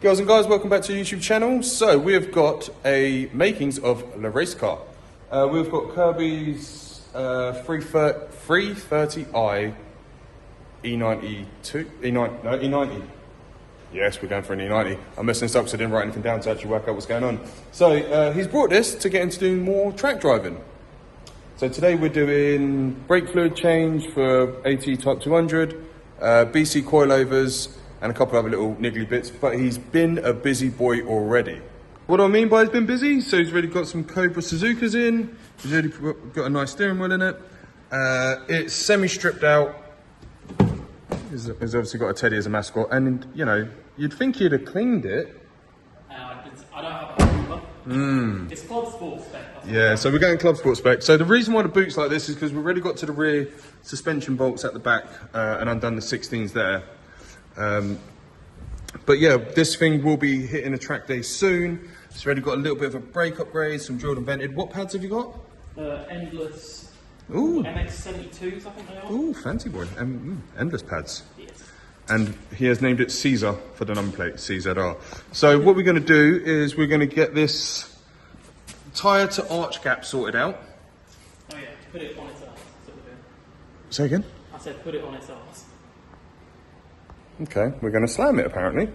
Girls and guys, welcome back to the YouTube channel. So we have got a makings of a race car. We've got Kirbys E90 E90. Yes, we're going for an E90. I'm messing this up because I didn't write anything down to actually work out what's going on. So he's brought this to get into doing more track driving. So today we're doing brake fluid change for AT Type 200, BC Coilovers, and a couple other little niggly bits, but he's been a busy boy already. What do I mean by he's been busy? So he's already got some Cobra Suzukas in, he's already got a nice steering wheel in it. It's semi-stripped out. He's obviously got a teddy as a mascot, and you know, you'd think he'd have cleaned it. I don't have a Hoover. It's Club Sport spec. Yeah, so we're going Club Sport spec. So the reason why the boot's like this is because we've already got to the rear suspension bolts at the back and undone the 16s there. But yeah, this thing will be hitting a track day soon. It's already got a little bit of a brake upgrade, some drilled and vented. What pads have you got? Endless. Ooh. MX72s, I think they are. Ooh, fancy boy. Endless pads. Yes. And he has named it Caesar for the number plate, CZR. So what we're going to do is we're going to get this tyre to arch gap sorted out. Oh yeah, put it on its arse. Sort of thing. Say again? I said put it on its arse. Okay, we're going to slam it apparently.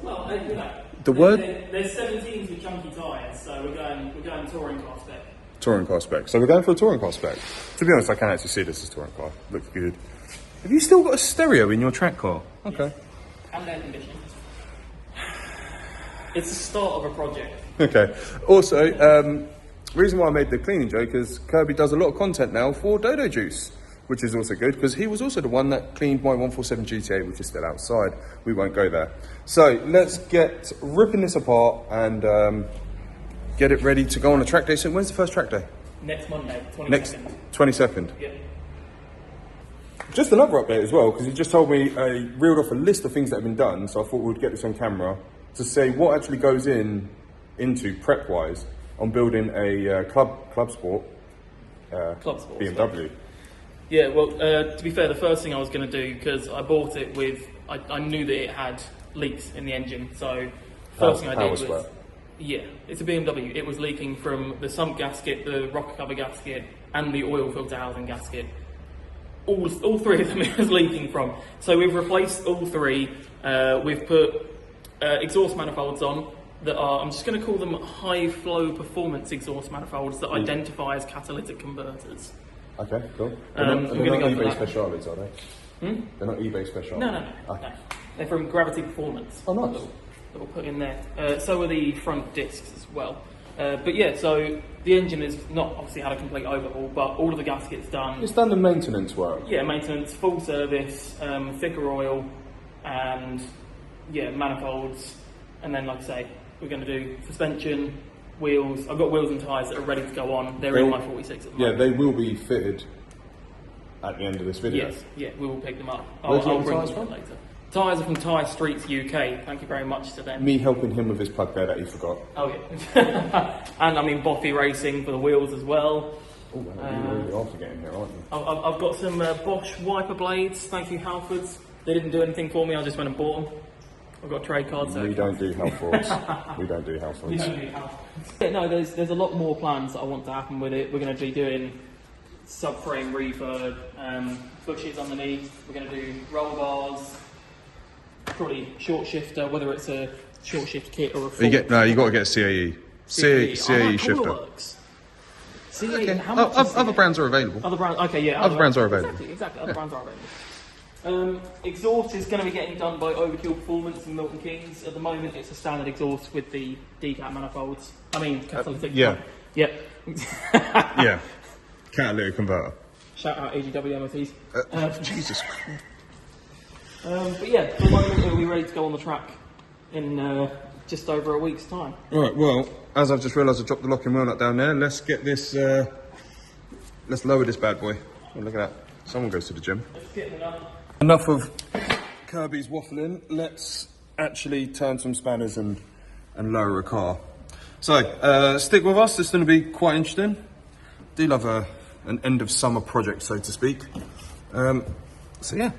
Well, you know, there's 17s with chunky tyres, so we're going touring car spec. Touring car spec. So we're going for a touring car spec. To be honest, I can actually see this as touring car. Looks good. Have you still got a stereo in your track car? Okay. Yes. And air conditioning. It's the start of a project. Okay. Also, reason why I made the cleaning joke is Kirby does a lot of content now for Dodo Juice, which is also good because he was also the one that cleaned my 147 GTA, which is still outside. We won't go there. So let's get ripping this apart and get it ready to go on a track day. So when's the first track day? Next Monday, 22nd. Next 22nd. Yeah. Just another update as well, because he just told me reeled off a list of things that have been done. So I thought we'd get this on camera to say what actually goes into prep-wise on building a club sport BMW. Yeah, well, to be fair, the first thing I was going to do, because I bought it with, I knew that it had leaks in the engine, so first thing I did was, yeah, it's a BMW. It was leaking from the sump gasket, the rocker cover gasket, and the oil filter housing gasket. All three of them it was leaking from. So we've replaced all three. We've put exhaust manifolds on that are, I'm just going to call them high flow performance exhaust manifolds that identify as catalytic converters. Okay, cool. We're not eBay specialities, are they? They're not eBay specialities? No. No. They're from Gravity Performance. Oh, nice. That we'll put in there. So are the front discs as well. But yeah, so the engine has not obviously had a complete overhaul, but all of the gaskets done. It's done the maintenance work. Yeah, maintenance, full service, thicker oil, and yeah, manifolds. And then, like I say, we're going to do suspension, wheels. I've got wheels and tyres that are ready to go on. They're in my 46 at the moment. Yeah, they will be fitted at the end of this video. Yes, yeah, we will pick them up. Where's I'll bring tyres them from? later. Tyres are from Tyre Streets UK. Thank you very much to them. Me helping him with his plug there that he forgot. Oh yeah. And I mean Boffy Racing for the wheels as well. Oh, you're really after getting here, aren't you? I've got some Bosch wiper blades. Thank you, Halfords. They didn't do anything for me. I just went and bought them. I've got a trade card. So we don't do Halfords. We don't do Halfords. We don't do Halfords. Yeah, no, there's a lot more plans that I want to happen with it. We're going to be doing subframe refurb, bushes underneath. We're going to do roll bars. Probably short shifter, whether it's a short shift kit or a full. You got to get a CAE. CAE shifter. CAE, okay. how much Other brands are available. Other brands, okay, yeah. Other brands are available. Exactly. Other brands are available. Exhaust is going to be getting done by Overkill Performance in Milton Keynes. At the moment, it's a standard exhaust with the decat manifolds. I mean, catalytic. Yeah. Yep. Yeah. Catalytic converter. Shout out AGW MOTs. Jesus. But yeah, at the moment it'll be ready to go on the track in just over a week's time. Alright, well, as I've just realised I dropped the locking wheel nut down there, let's get this, let's lower this bad boy. Oh, look at that. Someone goes to the gym. Let's get it up. Enough of Kirby's waffling, let's actually turn some spanners and lower a car. So, stick with us, it's going to be quite interesting. Do love an end of summer project, so to speak. So yeah.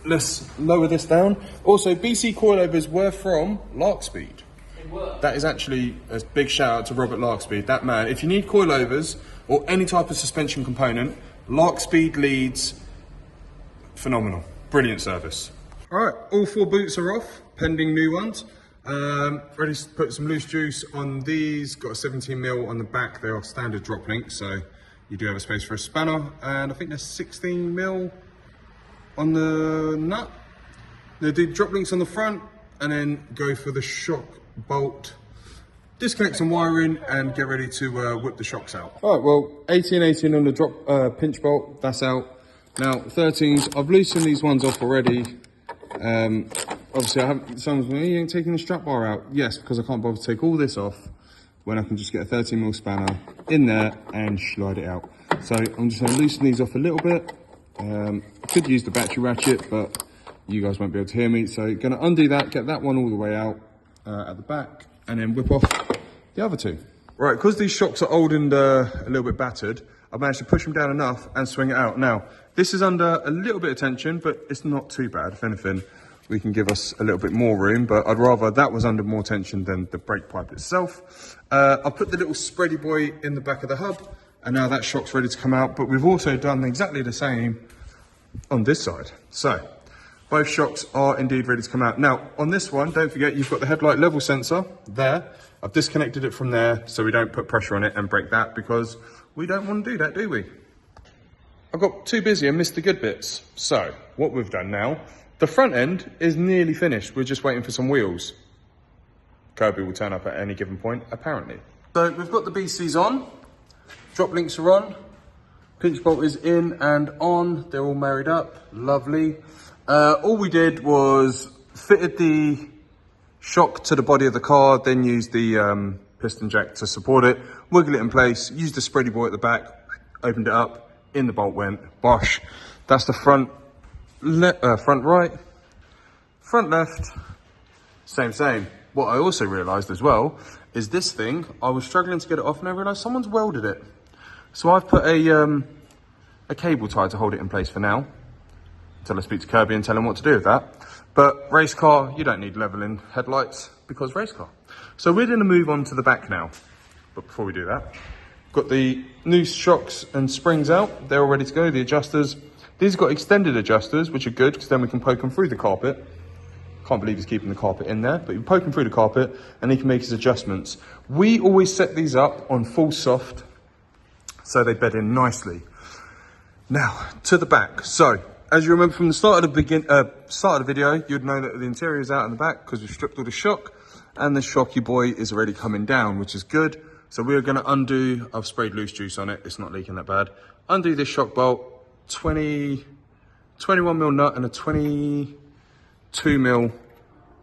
let's lower this down. Also, BC Coilovers were from Larkspeed. They were. That is actually a big shout out to Robert Larkspeed. That man, if you need coilovers or any type of suspension component, Larkspeed leads. Phenomenal. Brilliant service. All right, all 4 boots are off, pending new ones. Ready to put some loose juice on these. Got a 17mm on the back. They are standard drop links, so you do have a space for a spanner. And I think there's 16mm on the nut. They do drop links on the front and then go for the shock bolt. Disconnect some wiring and get ready to whip the shocks out. All right, well, 18 on the drop pinch bolt, that's out. Now, 13s, I've loosened these ones off already. Obviously, I haven't, someone's going, you ain't taking the strap bar out. Yes, because I can't bother to take all this off when I can just get a 13mm spanner in there and slide it out. So I'm just going to loosen these off a little bit. I could use the battery ratchet, but you guys won't be able to hear me. So going to undo that, get that one all the way out at the back, and then whip off the other 2. Right, because these shocks are old and a little bit battered, I managed to push them down enough and swing it out. Now, this is under a little bit of tension, but it's not too bad. If anything, we can give us a little bit more room, but I'd rather that was under more tension than the brake pipe itself. I'll put the little spready boy in the back of the hub, and now that shock's ready to come out, but we've also done exactly the same on this side. So, both shocks are indeed ready to come out. Now, on this one, don't forget you've got the headlight level sensor there. I've disconnected it from there so we don't put pressure on it and break that, because we don't want to do that, do we? I got too busy and missed the good bits. So, what we've done now, the front end is nearly finished. We're just waiting for some wheels. Kirby will turn up at any given point, apparently. So, we've got the BCs on. Drop links are on. Pinch bolt is in and on. They're all married up. Lovely. All we did was fitted the shock to the body of the car, then used the piston jack to support it, wiggle it in place, used the spready boy at the back, opened it up, in the bolt went, bosh. That's the front right, front left, same. What I also realised as well is this thing, I was struggling to get it off and I realised someone's welded it. So I've put a cable tie to hold it in place for now, until I speak to Kirby and tell him what to do with that. But race car, you don't need levelling headlights because race car. So we're going to move on to the back now. But before we do that, got the new shocks and springs out. They're all ready to go. The adjusters. These have got extended adjusters, which are good because then we can poke them through the carpet. Can't believe he's keeping the carpet in there, but you poke him through the carpet and he can make his adjustments. We always set these up on full soft so they bed in nicely. Now, to the back. So, as you remember from the start of the video, you'd know that the interior is out in the back because we've stripped all the shock and the shocky boy is already coming down, which is good. So we're going to undo, I've sprayed loose juice on it, it's not leaking that bad. Undo this shock bolt, 21mm nut and a 22mm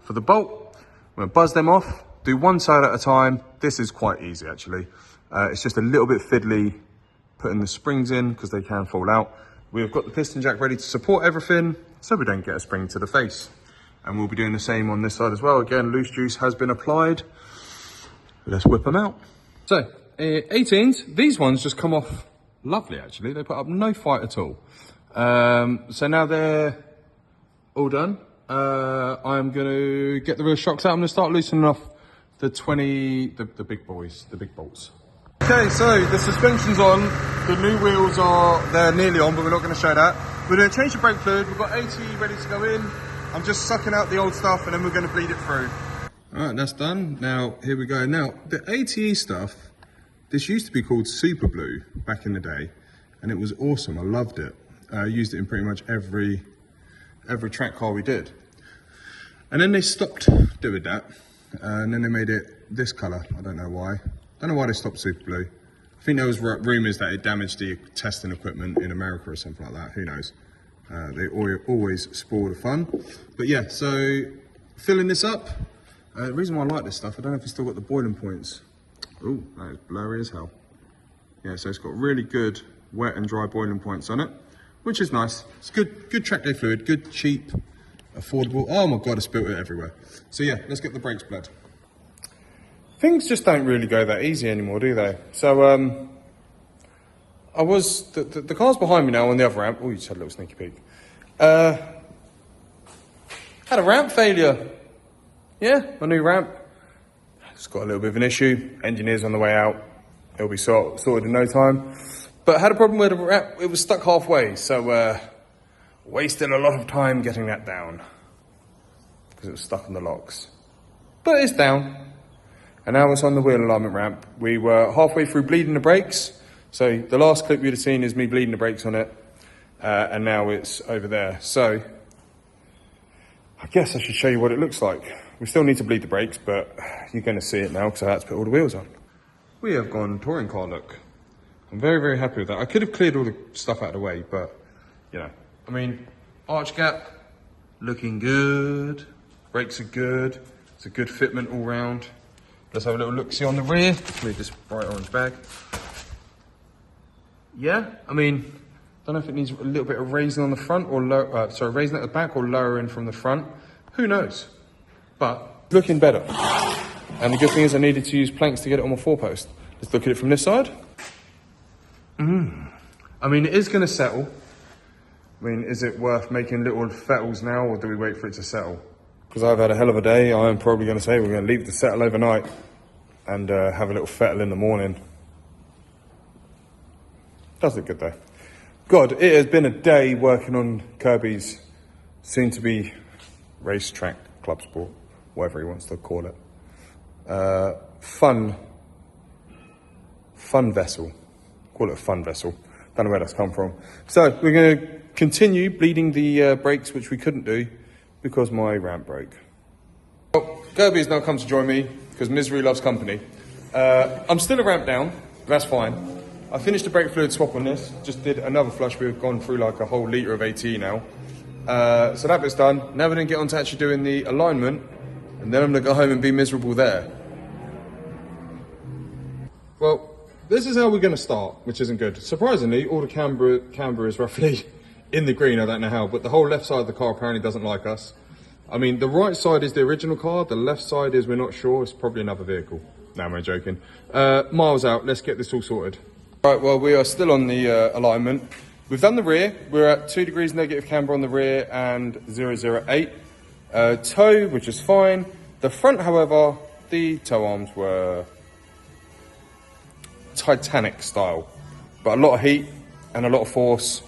for the bolt. I'm going to buzz them off, do one side at a time. This is quite easy actually. It's just a little bit fiddly putting the springs in because they can fall out. We've got the piston jack ready to support everything so we don't get a spring to the face. And we'll be doing the same on this side as well. Again, loose juice has been applied. Let's whip them out. So, 18s, these ones just come off lovely actually. They put up no fight at all. So now they're all done. I'm going to get the real shocks out. I'm going to start loosening off the big boys, the big bolts. Okay, so the suspension's on, the new wheels they're nearly on, but we're not going to show that. We're going to change the brake fluid, we've got 80 ready to go in. I'm just sucking out the old stuff and then we're going to bleed it through. All right, that's done. Now, here we go. Now, the ATE stuff, this used to be called Super Blue back in the day, and it was awesome, I loved it. I used it in pretty much every track car we did. And then they stopped doing that, and then they made it this colour, I don't know why. I don't know why they stopped Super Blue. I think there was rumours that it damaged the testing equipment in America or something like that, who knows. They always spoil the fun. But yeah, so filling this up. The reason why I like this stuff, I don't know if it's still got the boiling points. Oh, that is blurry as hell. Yeah, so it's got really good wet and dry boiling points on it, which is nice. It's good track day fluid, good, cheap, affordable. Oh my God, I spilt it everywhere. So yeah, let's get the brakes bled. Things just don't really go that easy anymore, do they? So, the car's behind me now on the other ramp. Oh, you just had a little sneaky peek. Had a ramp failure. Yeah, my new ramp. It's got a little bit of an issue. Engineer's on the way out. It'll be sorted in no time. But had a problem with the ramp. It was stuck halfway, so wasted a lot of time getting that down because it was stuck on the locks. But it's down. And now it's on the wheel alignment ramp. We were halfway through bleeding the brakes. So the last clip you'd have seen is me bleeding the brakes on it. And now it's over there. So I guess I should show you what it looks like. We still need to bleed the brakes, but you're going to see it now because I had to put all the wheels on. We have gone touring car look. I'm very, very happy with that. I could have cleared all the stuff out of the way, but, you know. I mean, arch gap, looking good. Brakes are good. It's a good fitment all round. Let's have a little look-see on the rear. Move this bright orange bag. Yeah, I mean, don't know if it needs a little bit of raising on the front or raising at the back or lowering from the front. Who knows? But looking better. And the good thing is I needed to use planks to get it on my 4-post. Let's look at it from this side. I mean, it is going to settle. I mean, is it worth making little fettles now, or do we wait for it to settle? Because I've had a hell of a day. I'm probably going to say we're going to leave it to settle overnight and have a little fettle in the morning. Does look good though. God, it has been a day working on Kirbys soon-to-be racetrack club sport, whatever he wants to call it. Fun vessel. Call it a fun vessel. Don't know where that's come from. So we're going to continue bleeding the brakes, which we couldn't do because my ramp broke. Well, Kirby has now come to join me because misery loves company. I'm still a ramp down, but that's fine. I finished the brake fluid swap on this. Just did another flush. We've gone through like a whole litre of AT now. So that bit's done. Now we're going to get on to actually doing the alignment, and then I'm going to go home and be miserable there. Well, this is how we're going to start, which isn't good. Surprisingly, all the camber is roughly in the green. I don't know how, but the whole left side of the car apparently doesn't like us. I mean, the right side is the original car. The left side is, we're not sure. It's probably another vehicle. No, I'm joking. Miles out. Let's get this all sorted. Right, well, we are still on the alignment. We've done the rear. We're at 2 degrees negative camber on the rear and 008. Toe, which is fine. The front, however, the toe arms were Titanic style, but a lot of heat and a lot of force,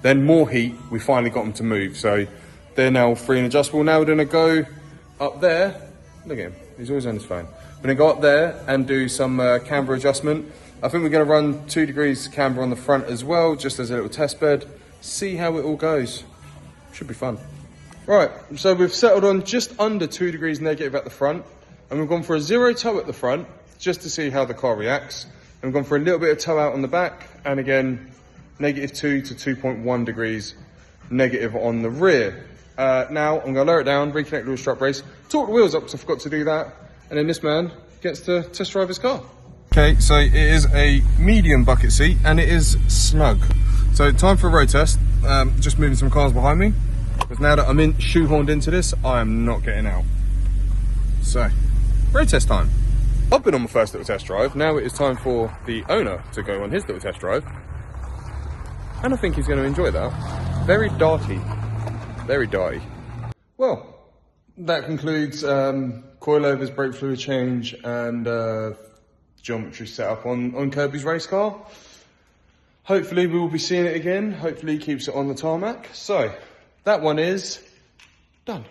then more heat. We finally got them to move, so they're now free and adjustable. Now we're going to go up there. Look at him, he's always on his phone. We're going to go up there and do some camber adjustment. I think we're going to run 2 degrees camber on the front as well, just as a little test bed, see how it all goes. Should be fun. Right, so we've settled on just under 2 degrees negative at the front, and we've gone for a 0 toe at the front just to see how the car reacts. And we've gone for a little bit of toe out on the back, and again, -2 to 2.1 degrees negative on the rear. Now, I'm going to lower it down, reconnect the wheel strut brace, torque the wheels up because I forgot to do that, and then this man gets to test drive his car. Okay, so it is a medium bucket seat, and it is snug. So time for a road test. Just moving some cars behind me, because now that I'm shoehorned into this, I am not getting out. So, road test time. I've been on my first little test drive. Now it is time for the owner to go on his little test drive. And I think he's going to enjoy that. Very darty. Very darty. Well, that concludes coilovers, brake fluid change, and geometry setup on Kirbys' race car. Hopefully we will be seeing it again. Hopefully he keeps it on the tarmac. So, that one is done.